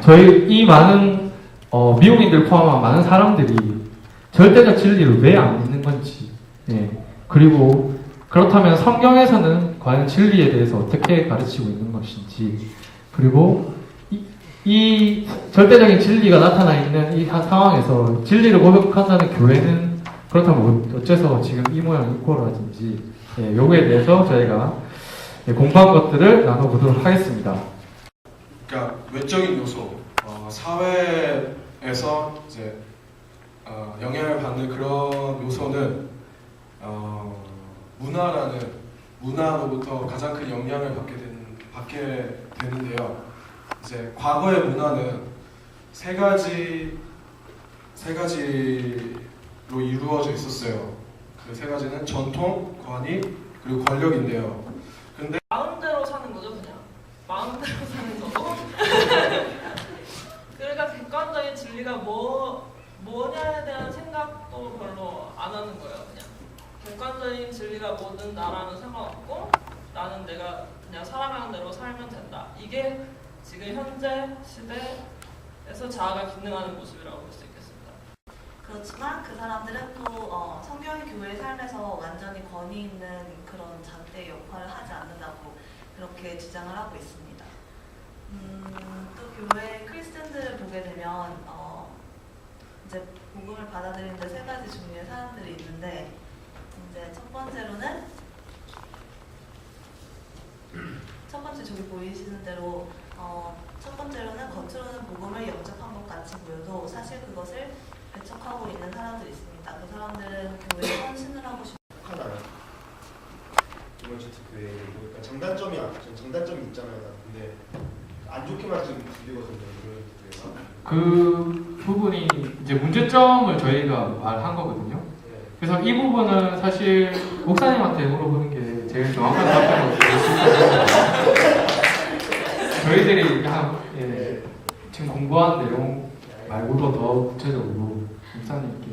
저희 이 많은 미국인들 포함한 많은 사람들이 절대적 진리를 왜 안 믿는 건지, 예. 그리고 그렇다면 성경에서는 과연 진리에 대해서 어떻게 가르치고 있는 것인지, 그리고 이 절대적인 진리가 나타나 있는 이 상황에서 진리를 고백한다는 교회는 그렇다면 어째서 지금 이 모양 있고 라든지, 예, 요거에 대해서 저희가 공부한 것들을 나눠보도록 하겠습니다. 그러니까 외적인 요소, 사회에서 이제 영향을 받는 그런 요소는 문화로부터 가장 큰 영향을 받게 되는데요. 이제 과거의 문화는 세 가지로 이루어져 있었어요. 그 세 가지는 전통, 권위, 그리고 권력인데요. 근데 마음대로 사는 거죠, 그냥. 마음대로 사는 거고. 그러니까 객관적인 진리가 뭐냐에 대한 생각도 별로 안 하는 거예요, 그냥. 객관적인 진리가 뭐든 나랑은 상관없고, 나는 내가 그냥 살아가는 대로 살면 된다. 이게 지금 현재 시대에서 자아가 기능하는 모습이라고 볼 수 있겠습니다. 그렇지만 그 사람들은 또 성경의 교회의 삶에서 완전히 권위 있는 그런 잣대의 역할을 하지 않는다고 그렇게 주장을 하고 있습니다. 또 교회 크리스천들을 보게 되면 이제 복음을 받아들이는 데 세 가지 종류의 사람들이 있는데, 이제 첫 번째 저기 보이시는 대로 첫 번째로는 겉으로는 복음을 영접한 것 같이 보여도 사실 그것을 배척하고 있는 사람들이 있습니다. 그 사람들은 교회에 헌신을 하고 하나요. 두 번째 교회 그러니까 장단점이 있잖아요. 근데 안 좋게만 좀 들리거든요. 그 부분이 이제 문제점을 저희가 말한 거거든요. 그래서 이 부분은 사실 목사님한테 물어보는 게 제일 정확한 답변이라고 보겠습니다. 저희들이 지금 공부한 내용 말고도 더 구체적으로 목사님께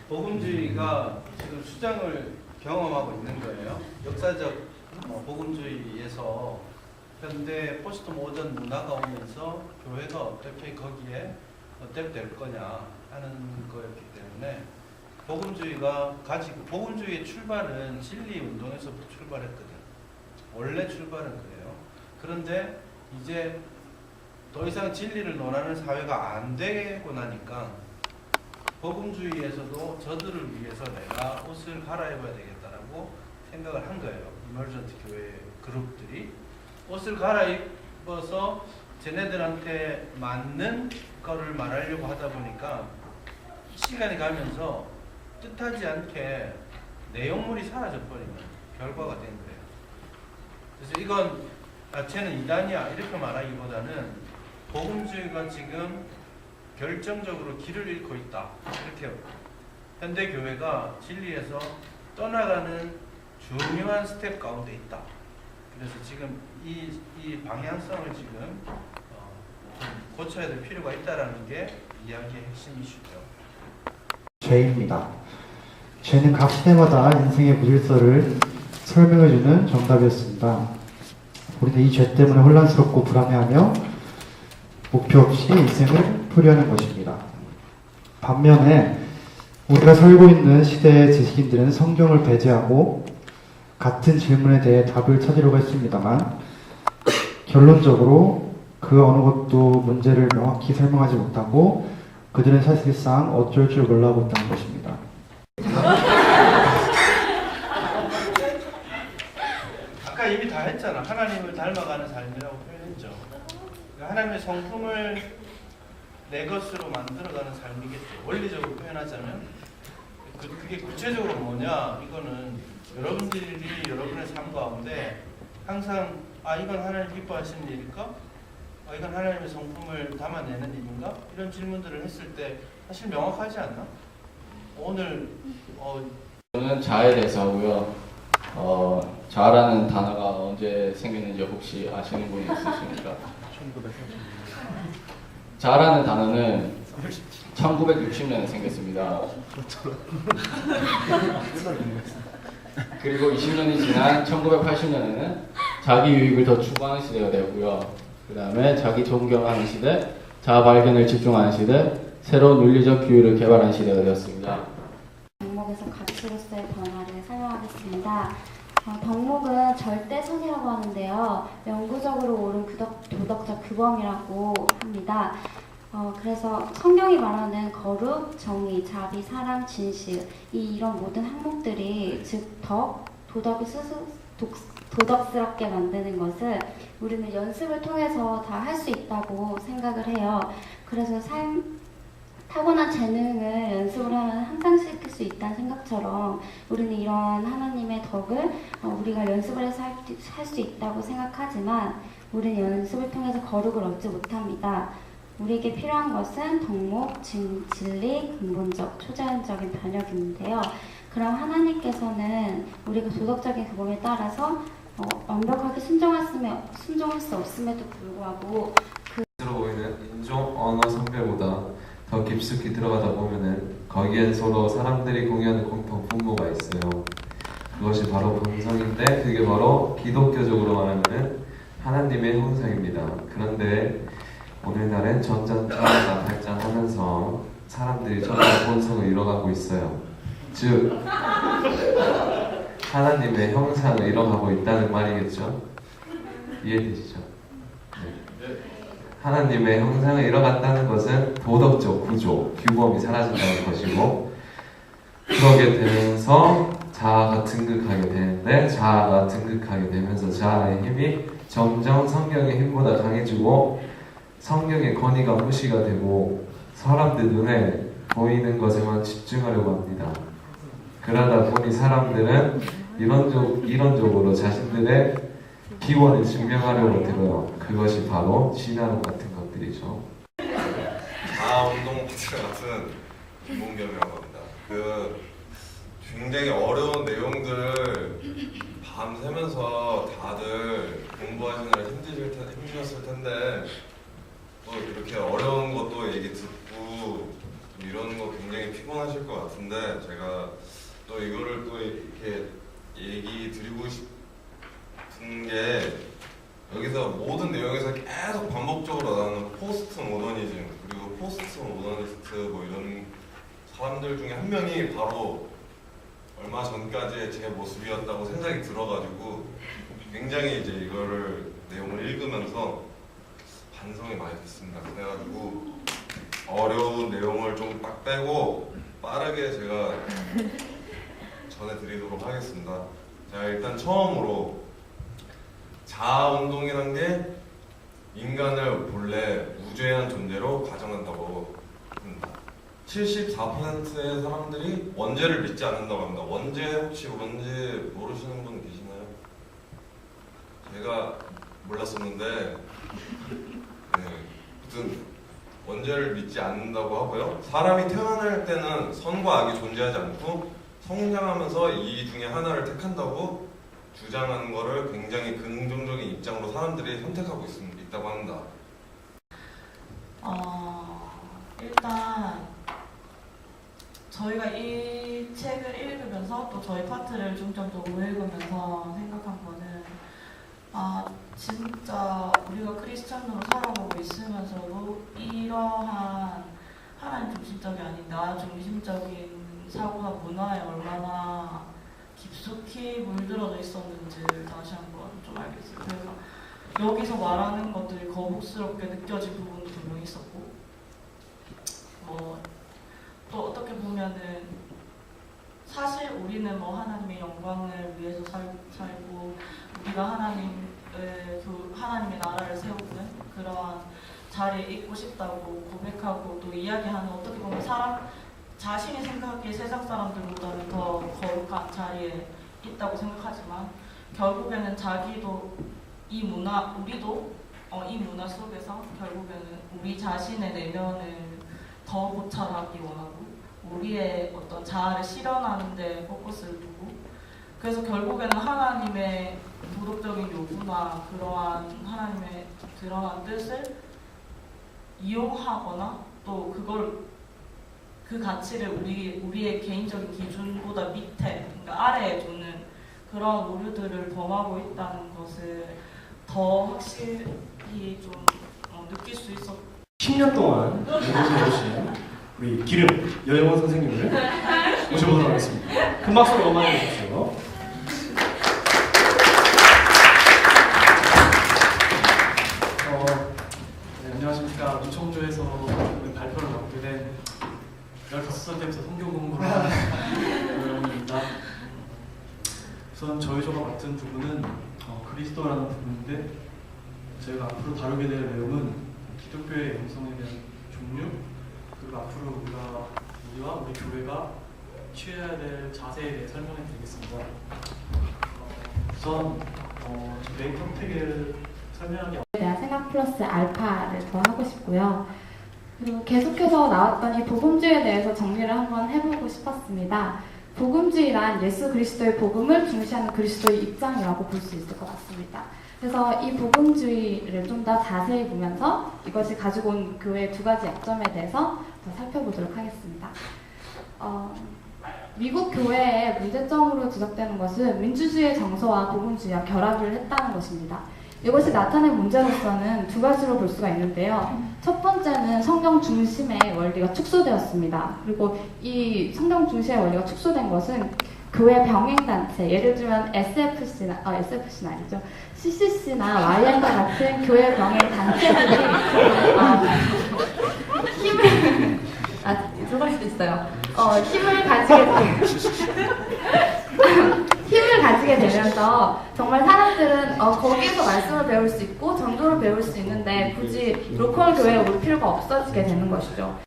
복음주의가 지금 수장을 경험하고 있는 거예요. 역사적 복음주의에서 현대 포스트 모던 문화가 오면서 교회가 어떻게 거기에 어떻될 거냐 하는 거였기 때문에 복음주의의 출발은 진리 운동에서부터 출발했거든. 원래 출발은 그래요. 그런데 이제 더 이상 진리를 논하는 사회가 안 되고 나니까 복음주의에서도 저들을 위해서 내가 옷을 갈아입어야 되겠다라고 생각을 한 거예요. 이머전트 교회 그룹들이 옷을 갈아입어서 쟤네들한테 맞는 거를 말하려고 하다 보니까 시간이 가면서 뜻하지 않게 내용물이 사라져버리는 결과가 된 거예요. 그래서 이건 쟤는 이단이야 이렇게 말하기보다는 복음주의가 지금 결정적으로 길을 잃고 있다. 이렇게 현대 교회가 진리에서 떠나가는 중요한 스텝 가운데 있다. 그래서 지금 이 방향성을 지금 좀 고쳐야 될 필요가 있다라는 게 이야기의 핵심 이슈죠. 죄입니다. 죄는 각 시대마다 인생의 무질서를 설명해주는 정답이었습니다. 우리는 이 죄 때문에 혼란스럽고 불안해하며 목표 없이 인생을 풀이하는 것입니다. 반면에 우리가 살고 있는 시대의 지식인들은 성경을 배제하고 같은 질문에 대해 답을 찾으려고 했습니다만 결론적으로 그 어느 것도 문제를 명확히 설명하지 못하고 그들은 사실상 어쩔 줄 몰라하고 있다는 것입니다. 아까 이미 다 했잖아. 하나님을 닮아가는 삶이라고 표현했죠. 하나님의 성품을 내 것으로 만들어가는 삶이겠죠. 원리적으로 표현하자면 그게 구체적으로 뭐냐, 이거는 여러분들이 여러분의 삶 가운데 항상 이건 하나님 기뻐하시는 일일까? 이건 하나님의 성품을 담아내는 일인가? 이런 질문들을 했을 때 사실 명확하지 않나? 오늘 저는 자아에 대해서 하고요. 자아라는 단어가 언제 생겼는지 혹시 아시는 분이 있으십니까? 자아라는 단어는 1960년에 생겼습니다. 그리고 20년이 지난 1980년에는 자기 유익을 더 추구하는 시대가 되고요. 그 다음에 자기 존경하는 시대 자아 발견을 집중하는 시대, 새로운 윤리적 규율을 개발하는 시대가 되었습니다. 덕목에서 가치로서의 변화를 설명하겠습니다. 덕목은 절대선이라고 하는데요. 영구적으로 옳은 도덕적 규범이라고 합니다. 그래서 성경이 말하는 거룩, 정의, 자비, 사랑, 진실 이런 모든 항목들이 즉 도덕스럽게 만드는 것을 우리는 연습을 통해서 다 할 수 있다고 생각을 해요. 그래서 타고난 재능을 연습을 하면 향상시킬 수 있다는 생각처럼 우리는 이러한 하나님의 덕을 우리가 연습을 해서 할 수 있다고 생각하지만 우리는 연습을 통해서 거룩을 얻지 못합니다. 우리에게 필요한 것은 덕목, 진리, 근본적, 초자연적인 변혁인데요. 그럼 하나님께서는 우리가 도덕적인 규범에 따라서 완벽하게 순종할 수 없음에도 불구하고 들어 보이는 인종, 언어, 성별보다 더 깊숙이 들어가다 보면은 거기엔 서로 사람들이 공유하는 공통 분모가 있어요. 그것이 바로 본성인데 그게 바로 기독교적으로 말하면은 하나님의 형상입니다. 그런데 오늘날엔 점점 발전하면서 사람들이 점점 본성을 잃어가고 있어요. 즉 하나님의 형상을 잃어가고 있다는 말이겠죠? 이해되시죠? 네. 하나님의 형상을 잃어갔다는 것은 도덕적 구조, 규범이 사라진다는 것이고 그러게 되면서 자아가 등극하게 되는데 자아가 등극하게 되면서 자아의 힘이 점점 성경의 힘보다 강해지고 성경의 권위가 무시가 되고 사람들 눈에 보이는 것에만 집중하려고 합니다. 그러다 보니 사람들은 이론적으로 자신들의 기원을 증명하려고 들어요. 그것이 바로 진화론 같은 것들이죠. 자아운동 파트 같은 기본경이라고 합니다. 굉장히 어려운 내용들을 밤새면서 다들 공부하시느라 힘드셨을 텐데 또 이렇게 어려운 것도 얘기 듣고 이런 거 굉장히 피곤하실 것 같은데 제가 또 이거를 또 이렇게 얘기 드리고 싶은 게 여기서 모든 내용에서 계속 반복적으로 나오는 포스트 모더니즘 그리고 포스트 모더니스트 뭐 이런 사람들 중에 한 명이 바로 얼마 전까지의 제 모습이었다고 생각이 들어가지고 굉장히 이제 이거를 내용을 읽으면서 반성이 많이 됐습니다. 그래가지고 어려운 내용을 좀 딱 빼고 빠르게 제가 전해드리도록 하겠습니다. 자, 일단 처음으로 자아운동이란 게 인간을 본래 무죄한 존재로 가정한다고 합니다. 74%의 사람들이 원죄를 믿지 않는다고 합니다. 원죄 혹시 뭔지 모르시는 분 계시나요? 제가 몰랐었는데 아무튼 원죄를 믿지 않는다고 하고요. 사람이 태어날 때는 선과 악이 존재하지 않고 성장하면서 이 중에 하나를 택한다고 주장하는 것을 굉장히 긍정적인 입장으로 사람들이 선택하고 있다고 합니다. 일단 저희가 이 책을 읽으면서 또 저희 파트를 중점적으로 읽으면서 생각한 거는 진짜 우리가 크리스찬으로 살아가고 있으면서도 이러한 하나님 중심적이 아닌 나 중심적인 사고나 문화에 얼마나 깊숙이 물들어져 있었는지를 다시 한번 좀 알겠어요. 그래서 여기서 말하는 것들이 거북스럽게 느껴진 부분도 분명히 있었고 또 어떻게 보면은 사실 우리는 하나님의 영광을 위해서 살고 우리가 하나님의 나라를 세우는 그러한 자리에 있고 싶다고 고백하고 또 이야기하는 어떻게 보면 사람 자신이 생각하기에 세상 사람들보다는 더 거룩한 자리에 있다고 생각하지만 결국에는 자기도 우리도 이 문화 속에서 결국에는 우리 자신의 내면을 더 고찰하기 원하고 우리의 어떤 자아를 실현하는 데 포커스를 두고 그래서 결국에는 하나님의 도덕적인 요구나 그러한 하나님의 드러난 뜻을 이용하거나 또 그 가치를 우리의 개인적인 기준보다 밑에 그러니까 아래에 두는 그런 오류들을 범하고 있다는 것을 더 확실히 좀 느낄 수 있었고 10년 동안 연구해오신 우리 기름 여영원 선생님을 모셔보도록 하겠습니다. 큰 박수로 응원해 주십시오. 네, 안녕하십니까. 우청조에서 발표를 맡게 된 15살 때부터 성경 공부를 하는 여러분입니다. 우선 저희 조가 맡은 부분은 그리스도라는 부분인데 저희가 앞으로 다루게 될 내용은 기독교의 영성에 대한 종류 그리고 앞으로 우리와 우리 교회가 취해야 될 자세에 대해 설명해 드리겠습니다. 우선 메인 컨택을 설명하기 대한 생각 플러스 알파를 더 하고 싶고요. 그리고 계속해서 나왔던 이 복음주의에 대해서 정리를 한번 해보고 싶었습니다. 복음주의란 예수 그리스도의 복음을 중시하는 그리스도의 입장이라고 볼 수 있을 것 같습니다. 그래서 이 복음주의를 좀 더 자세히 보면서 이것이 가지고 온 교회의 두 가지 약점에 대해서 더 살펴보도록 하겠습니다. 미국 교회의 문제점으로 지적되는 것은 민주주의의 정서와 복음주의와 결합을 했다는 것입니다. 이것이 나타낸 문제로서는 두 가지로 볼 수가 있는데요. 첫 번째는 성경 중심의 원리가 축소되었습니다. 그리고 이 성경 중심의 원리가 축소된 것은 교회 병행단체, 예를 들면 SFC는 아니죠. CCC나 YM과 같은 교회 병행단체들이 저럴 수도 있어요. 힘을 가지게 되면서 정말 사람들은 거기에서 말씀을 배울 수 있고 전도를 배울 수 있는데 굳이 로컬 교회에 올 필요가 없어지게 되는 것이죠.